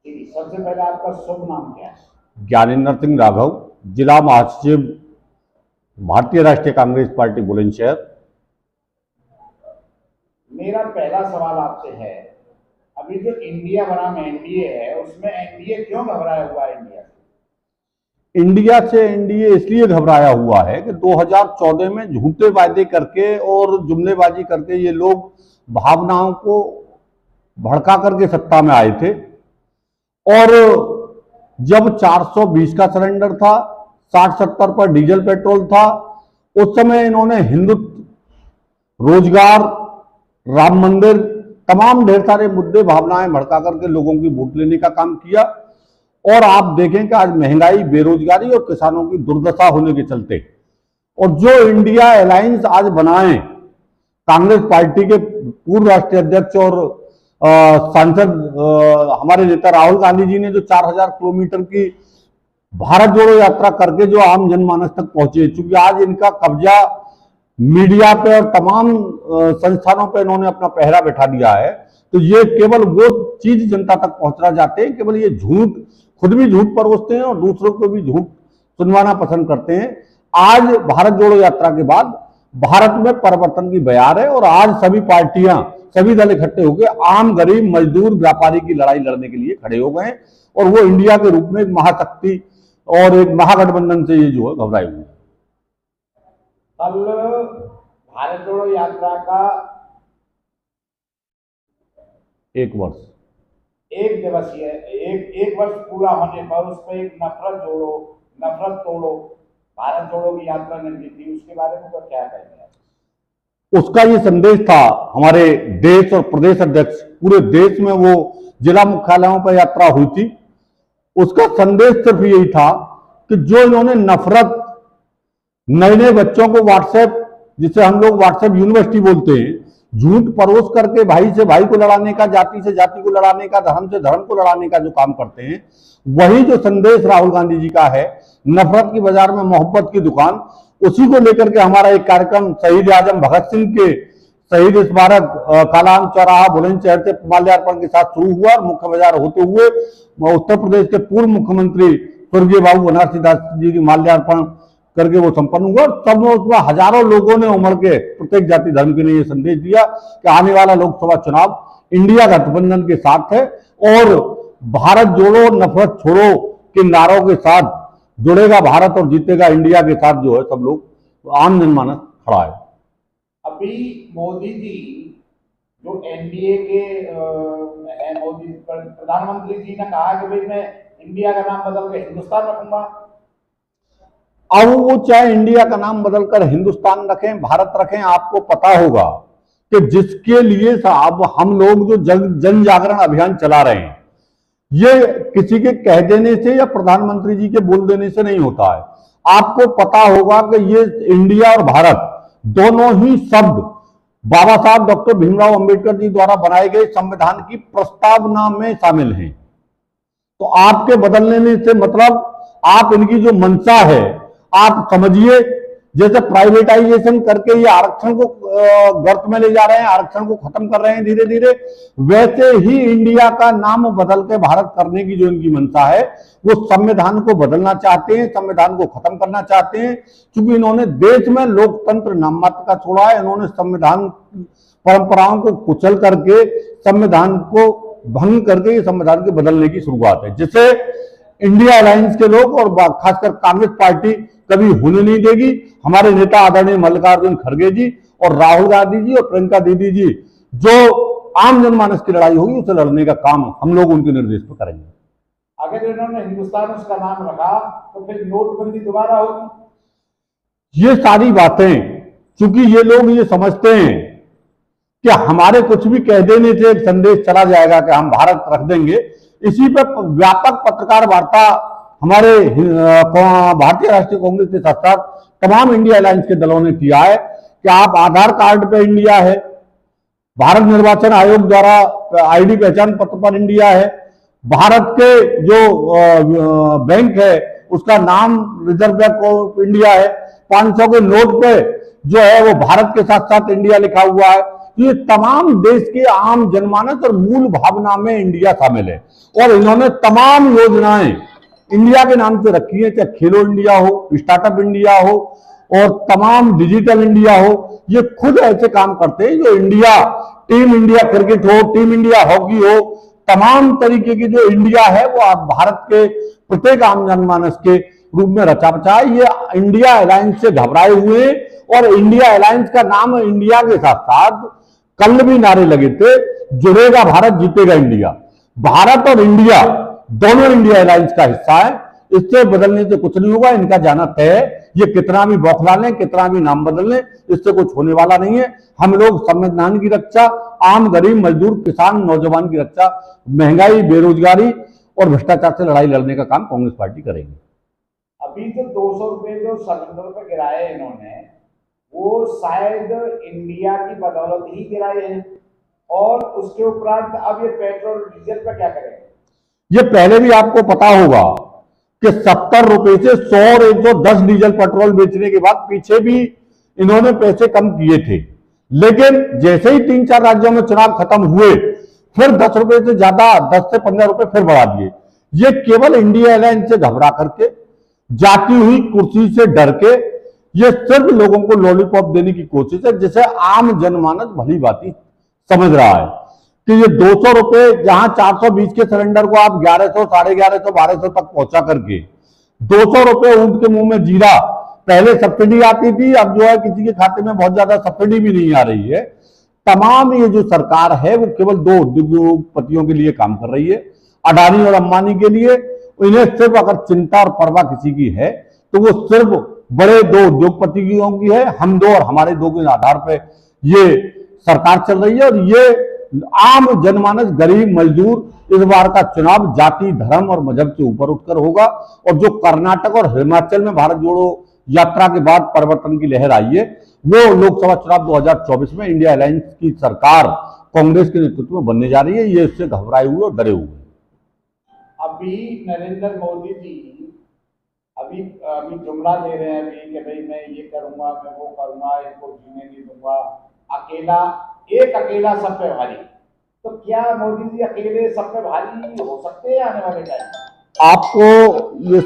जी, सबसे पहले आपका शुभ नाम क्या है? ज्ञानेंद्र सिंह राघव, जिला महासचिव, भारतीय राष्ट्रीय कांग्रेस पार्टी बुलंदशहर। मेरा पहला सवाल आपसे है, अभी जो इंडिया बनाम एनडीए है, उसमें एनडीए क्यों घबराया हुआ है इंडिया से? इंडिया से एनडीए इसलिए घबराया हुआ है कि 2014 में झूठे वायदे करके और जुमलेबाजी करके ये लोग भावनाओं को भड़का करके सत्ता में आए थे। और जब 420 का सिलेंडर था, 60-70 पर डीजल पेट्रोल था, उस समय इन्होंने हिंदुत्व, रोजगार, राम मंदिर, तमाम ढेर सारे मुद्दे भावनाएं भड़का करके लोगों की वोट लेने का काम किया। और आप देखें कि आज महंगाई, बेरोजगारी और किसानों की दुर्दशा होने के चलते और जो इंडिया अलायंस आज बनाए कांग्रेस पार्टी के पूर्व राष्ट्रीय अध्यक्ष और सांसद हमारे नेता राहुल गांधी जी ने जो 4000 किलोमीटर की भारत जोड़ो यात्रा करके जो आम जनमानस तक पहुंचे, चूंकि आज इनका कब्जा मीडिया पे और तमाम संस्थानों पे इन्होंने अपना पहरा बैठा दिया है, तो ये केवल वो चीज जनता तक पहुंचना चाहते हैं। केवल ये झूठ, खुद भी झूठ परोसते हैं और दूसरों को भी झूठ सुनवाना पसंद करते हैं। आज भारत जोड़ो यात्रा के बाद भारत में परिवर्तन की बयार है और आज सभी पार्टियां, सभी दल इकट्ठे होकर आम, गरीब, मजदूर, व्यापारी की लड़ाई लड़ने के लिए खड़े हो गए हैं। और वो इंडिया के रूप में एक महाशक्ति और एक महागठबंधन से ये जो है घबराए हुए हैं। कल भारत जोड़ो यात्रा का 1 वर्ष, एक दिवसीय एक वर्ष पूरा होने पर उस पर एक नफरत जोड़ो, नफरत तोड़ो, भारत जोड़ो की यात्रा निकली थी, उसके बारे में तो क्या कहेंगे? उसका ये संदेश था, हमारे देश और प्रदेश अध्यक्ष, पूरे देश में वो जिला मुख्यालयों पर यात्रा हुई थी। उसका संदेश सिर्फ यही था कि जो इन्होंने नफरत, नए नए बच्चों को व्हाट्सएप, जिसे हम लोग व्हाट्सएप यूनिवर्सिटी बोलते हैं, झूठ परोस करके भाई से भाई को लड़ाने का, जाति से जाति को लड़ाने का, धर्म से धर्म को लड़ाने का जो काम करते हैं, वही जो संदेश राहुल गांधी जी का है, नफरत की बाजार में मोहब्बत की दुकान, उसी को लेकर के हमारा एक कार्यक्रम शहीद आजम भगत सिंह के शहीद स्मारक कालाम चौराहा बुलंदशहर से माल्यार्पण के साथ शुरू हुआ और मुख्य बाजार होते हुए उत्तर प्रदेश के पूर्व मुख्यमंत्री स्वर्गीय बाबू बनारसी दास जी की माल्यार्पण करके वो संपन्न हुआ। और सब उसमें हजारों लोगों ने उमड़ के प्रत्येक जाति धर्म के लिए ये संदेश दिया कि आने वाला लोकसभा चुनाव इंडिया गठबंधन के साथ है और भारत जोड़ो नफरत छोड़ो के नारों के साथ जुड़ेगा भारत और जीतेगा इंडिया के साथ जो है सब लोग, आम जनमानस खड़ा है। अभी मोदी जी जो एनडीए के मोदी प्रधानमंत्री जी ने कहा कि भाई मैं इंडिया का नाम बदल के हिंदुस्तान रखूंगा। अब वो चाहे इंडिया का नाम बदलकर हिंदुस्तान रखें, भारत रखें, आपको पता होगा कि जिसके लिए अब हम लोग जो जन जागरण अभियान चला रहे हैं, ये किसी के कह देने से या प्रधानमंत्री जी के बोल देने से नहीं होता है। आपको पता होगा कि ये इंडिया और भारत दोनों ही शब्द बाबा साहब डॉक्टर भीमराव अंबेडकर जी द्वारा बनाए गए संविधान की प्रस्तावना में शामिल हैं। तो आपके बदलने से मतलब आप इनकी जो मंशा है, आप समझिए जैसे प्राइवेटाइजेशन करके ये आरक्षण को गर्त में ले जा रहे हैं, आरक्षण को खत्म कर रहे हैं धीरे धीरे, वैसे ही इंडिया का नाम बदल के भारत करने की जो इनकी मंशा है, वो संविधान को बदलना चाहते हैं, संविधान को खत्म करना चाहते हैं। क्योंकि इन्होंने देश में लोकतंत्र नाम मात्र का छोड़ा है, इन्होंने संविधान परंपराओं को कुचल करके संविधान को भंग करके ये संविधान के बदलने की शुरुआत है, जिसे इंडिया अलायंस के लोग और खासकर कांग्रेस पार्टी कभी होने नहीं देगी। हमारे नेता आदरणीय मल्लिकार्जुन खड़गे जी और राहुल गांधी जी और प्रियंका दीदी जी जो आम जनमानस की लड़ाई होगी उसे लड़ने का काम हम लोग उनके निर्देश पर करेंगे। अगर इन्होंने हिंदुस्तान उसका नाम रखा तो फिर नोटबंदी दोबारा होगी। ये सारी बातें, चूंकि ये लोग ये समझते हैं कि हमारे कुछ भी कह देने से एक संदेश चला जाएगा कि हम भारत रख देंगे, इसी पर व्यापक पत्रकार वार्ता हमारे भारतीय राष्ट्रीय कांग्रेस के साथ साथ तमाम इंडिया अलायंस के दलों ने किया है कि आप आधार कार्ड पे इंडिया है, भारत निर्वाचन आयोग द्वारा आईडी पहचान पत्र पर इंडिया है, भारत के जो बैंक है उसका नाम रिजर्व बैंक ऑफ इंडिया है, 500 के नोट पे जो है वो भारत के साथ साथ इंडिया लिखा हुआ है। तो ये तमाम देश के आम जनमानस और मूल भावना में इंडिया शामिल है। और इन्होंने तमाम योजनाएं इंडिया के नाम से रखी है, चाहे खेलो इंडिया हो, स्टार्टअप इंडिया हो और तमाम डिजिटल इंडिया हो। ये खुद ऐसे काम करते हैं जो इंडिया, टीम इंडिया क्रिकेट हो, टीम इंडिया हॉकी हो, तमाम तरीके की जो इंडिया है वो आप भारत के प्रत्येक आम जनमानस के रूप में रचा बचा है। ये इंडिया अलायंस से घबराए हुए हैं और इंडिया अलायंस का नाम इंडिया के साथ साथ कल भी नारे लगे थे, जुड़ेगा भारत जीतेगा इंडिया। भारत और इंडिया दोनों इंडिया अलायंस का हिस्सा है, इससे बदलने से कुछ नहीं होगा। इनका जाना तय है, ये कितना भी बौखला लें, कितना भी नाम बदल लें, इससे कुछ होने वाला नहीं है। हम लोग संविधान की रक्षा, आम गरीब मजदूर किसान नौजवान की रक्षा, महंगाई बेरोजगारी और भ्रष्टाचार से लड़ाई लड़ने का काम कांग्रेस पार्टी करेगी। अभी जो 200 रुपए जो सिलेंडर पे गिराए इन्होंने, वो शायद इंडिया की बदौलत ही गिराए हैं। और उसके उपरांत अब ये पेट्रोल डीजल पे क्या करेंगे? ये पहले भी आपको पता होगा कि 70 रुपए से 100 और 110 डीजल पेट्रोल बेचने के बाद पीछे भी इन्होंने पैसे कम किए थे, लेकिन जैसे ही 3-4 राज्यों में चुनाव खत्म हुए फिर 10 रुपए से ज्यादा 10 से 15 रुपए फिर बढ़ा दिए। ये केवल इंडिया अलायंस से घबरा करके, जाती हुई कुर्सी से डर के, ये सिर्फ लोगों को लॉलीपॉप देने की कोशिश है, जिसे आम जनमानस भली भांति समझ रहा है कि ये 200 रुपए जहां 420 के सिलेंडर को आप 1100, 1150, 1200 तक पहुंचा करके 200 रुपए ऊंट के मुंह में जीरा। पहले सब्सिडी आती थी, अब जो है किसी के खाते में बहुत ज्यादा सब्सिडी भी नहीं आ रही है। तमाम ये जो सरकार है वो केवल 2 उद्योगपतियों के लिए काम कर रही है, अडानी और अंबानी के लिए। इन्हें सिर्फ अगर चिंता और परवाह किसी की है तो वो सिर्फ बड़े 2 उद्योगपतियों की है। हम 2 और हमारे 2 के आधार पर ये सरकार चल रही है और ये आम जनमानस गरीब मजदूर इस बार का चुनाव जाति धर्म और मजहब से ऊपर उठकर होगा। और जो कर्नाटक और हिमाचल में भारत जोड़ो यात्रा के बाद परिवर्तन की लहर आई है, वो लोकसभा चुनाव 2024 में इंडिया अलायंस की सरकार कांग्रेस के नेतृत्व में बनने जा रही है। ये इससे घबराए हुए और डरे हुए। अभी नरेंद्र मोदी जी अभी जुमला दे रहे हैं अभी कि भाई मैं ये करूंगा, मैं वो करूंगा, इनको जीने नहीं दूंगा, अकेला सब पे भारी। तो क्या मोदी जी अकेले सब पे भारी हो सकते हैं आने वाले टाइम? आपको ये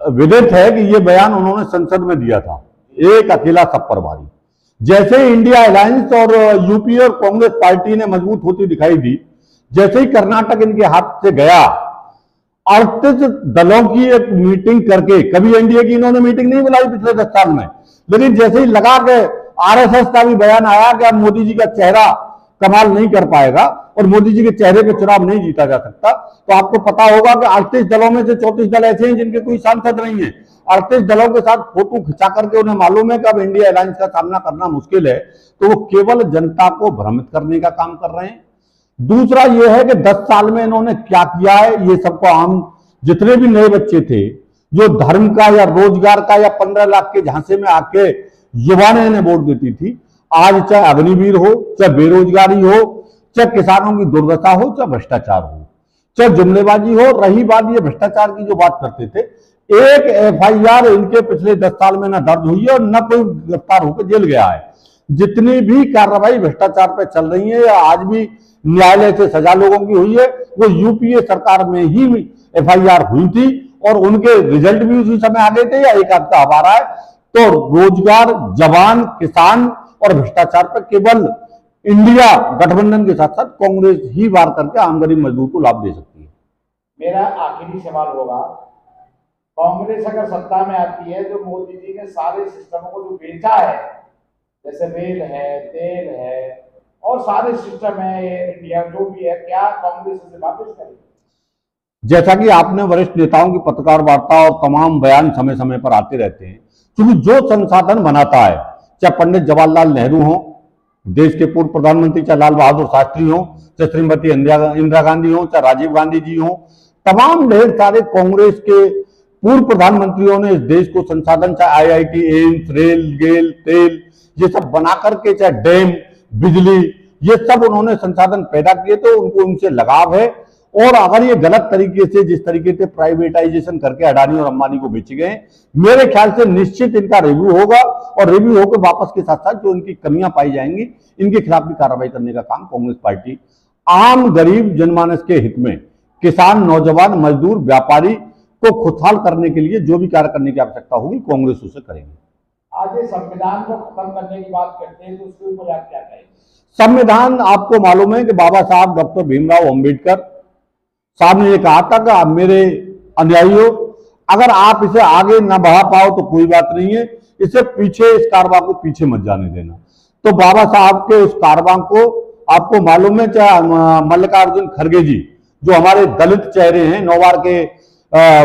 विदित है कि ये बयान उन्होंने संसद में दिया था, एक अकेला सब पर भारी। जैसे ही इंडिया अलायंस और यूपीए और कांग्रेस पार्टी ने मजबूत होती दिखाई दी, जैसे ही कर्नाटक इनके हाथ से गया, 38 दलों की एक मीटिंग करके, कभी एनडीए की इन्होंने मीटिंग नहीं बुलाई पिछले 10 साल में, लेकिन जैसे ही लगा के आरएसएस का भी बयान आया कि अब मोदी जी का चेहरा कमाल नहीं कर पाएगा और मोदी जी के चेहरे पे चुनाव नहीं जीता जा सकता, तो आपको पता होगा कि 38 दलों में से 34 दल ऐसे हैं जिनके कोई सांसद नहीं है। 38 दलों के साथ फोटो खिंचा करके उन्हें मालूम है कि अब इंडिया अलायंस का सामना करना मुश्किल है, तो वो केवल जनता को भ्रमित करने का काम कर रहे हैं। दूसरा ये है कि 10 साल में इन्होंने क्या किया है, ये सबको आम जितने भी नए बच्चे थे जो धर्म का या रोजगार का या 15 लाख के झांसे में आके युवा ने इन्हें वोट देती थी, आज चाहे अग्निवीर हो, चाहे बेरोजगारी हो, चाहे किसानों की दुर्दशा हो, चाहे भ्रष्टाचार हो, चाहे जुमलेबाजी हो। रही बात ये भ्रष्टाचार की जो बात करते थे, एक एफआईआर इनके पिछले 10 साल में न दर्ज हुई है और न कोई गिरफ्तार होकर जेल गया है। जितनी भी कार्रवाई भ्रष्टाचार पर चल रही है या आज भी न्यायालय से सजा लोगों की हुई है, वो यूपीए सरकार में ही एफआईआर हुई थी और उनके रिजल्ट भी उसी समय आ गए थे या एक हफ्ता अब आ रहा है। तो रोजगार, जवान, किसान और भ्रष्टाचार पर केवल इंडिया गठबंधन के साथ साथ कांग्रेस ही वार करके आम गरीब मजदूर को लाभ दे सकती है। मेरा आखिरी सवाल होगा, कांग्रेस अगर सत्ता में आती है, जो मोदी जी ने सारे सिस्टमों को जो बेचा है, जैसे रेल है, तेल है और सारे सिस्टम है, एयर इंडिया जो भी है, क्या कांग्रेस इसे वापस करेगी? जैसा कि आपने वरिष्ठ नेताओं की पत्रकार वार्ता और तमाम बयान समय समय पर आते रहते हैं, क्योंकि जो संसाधन बनाता है, चाहे पंडित जवाहरलाल नेहरू हो, देश के पूर्व प्रधानमंत्री, चाहे लाल बहादुर शास्त्री हो, चाहे श्रीमती इंदिरा गांधी हो, चाहे राजीव गांधी जी हो, तमाम ढेर सारे कांग्रेस के पूर्व प्रधानमंत्रियों ने इस देश को संसाधन, चाहे आईआईटी, एम्स, रेल, गेल, तेल, ये सब बना करके, चाहे डैम, बिजली, ये सब उन्होंने संसाधन पैदा किए, तो उनको उनसे लगाव है और अगर ये गलत तरीके से, जिस तरीके से प्राइवेटाइजेशन करके अडानी और अंबानी को बेचे गए, मेरे ख्याल से निश्चित इनका रिव्यू होगा और रिव्यू होकर वापस के साथ साथ जो इनकी कमियां पाई जाएंगी, इनके खिलाफ भी कार्रवाई करने का काम कांग्रेस पार्टी आम गरीब जनमानस के हित में, किसान, नौजवान, मजदूर, व्यापारी को खुशहाल करने के लिए जो भी कार्य करने की आवश्यकता होगी कांग्रेस उसे करेंगे। आज ये संविधान को खत्म करने की बात करते हैं तो उसके ऊपर आप क्या कहेंगे? संविधान, आपको मालूम है कि बाबा साहब डॉक्टर भीमराव अंबेडकर साहब ने ये कहा था कि आप मेरे अनुयायियों, अगर आप इसे आगे न बढ़ा पाओ तो कोई बात नहीं है, इसे पीछे, इस कारवां को पीछे मत जाने देना। तो बाबा साहब के उस कारवां को, आपको मालूम है, चाहे मल्लिकार्जुन खड़गे जी जो हमारे दलित चेहरे हैं, 9 बार के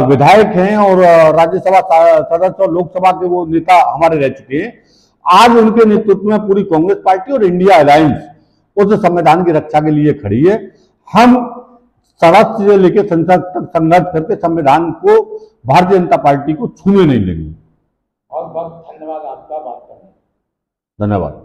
विधायक हैं और राज्यसभा सदस्य और लोकसभा के वो नेता हमारे रह चुके हैं, आज उनके नेतृत्व में पूरी कांग्रेस पार्टी और इंडिया अलायंस उस संविधान की रक्षा के लिए खड़ी है। हम सड़क से लेकर संसद तक संघर्ष करके संविधान को, भारतीय जनता पार्टी को छूने नहीं देंगे। बहुत बहुत धन्यवाद आपका बात करने। धन्यवाद।